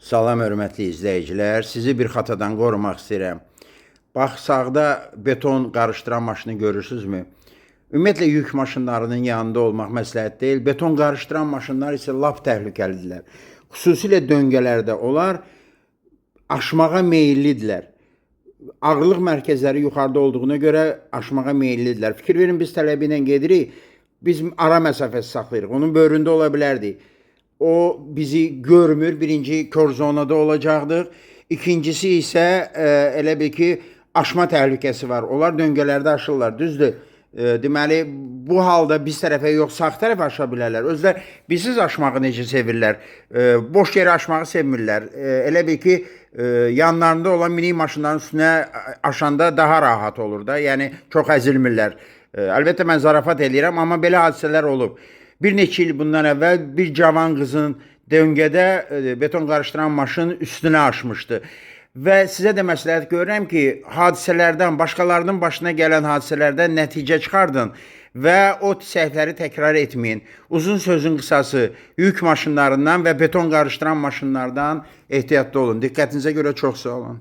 Salam hörmətli izləyicilər, sizi bir xatadan qorumaq istəyirəm. Bax, sağda beton qarışdıran maşını görürsünüzmü? Ümumiyyətlə, yük maşınlarının yanında olmaq məsləhət deyil. Beton qarışdıran maşınlar isə lap təhlükəlidirlər. Xüsusilə döngələrdə onlar aşmağa meyillidirlər. Ağırlıq mərkəzləri yuxarıda olduğuna görə aşmağa meyillidirlər. Fikir verin, biz tələbi ilə gedirik, biz ara məsafəsi saxlayırıq. Onun böyründə ola bilərdik. O bizi görmür, birinci kör zonada olacaqdıq. İkincisi isə elə bil ki, aşma təhlükəsi var. Onlar döngələrdə aşırlar, düzdür. Deməli, bu halda biz tərəfə yox, sağ tərəfə aşa bilərlər. Özlər bizsiz aşmağı necə sevirlər, boş yeri aşmağı sevmirlər. Elə bil ki, yanlarında olan minik maşınların üstünə aşanda daha rahat olur da, yəni çox əzilmirlər. Əlbəttə, mən zarafat eləyirəm, amma belə hadisələr olub. Bir neçə il bundan əvvəl bir cavan qızın döngədə beton qarışdıran maşın üstünə aşmışdı. Və sizə də məsləhət görürəm ki, hadisələrdən, başqalarının başına gələn hadisələrdən nəticə çıxardın və o səhvləri təkrar etməyin. Uzun sözün qısası, yük maşınlarından və beton qarışdıran maşınlardan ehtiyatlı olun. Diqqətinizə görə çox sağ olun.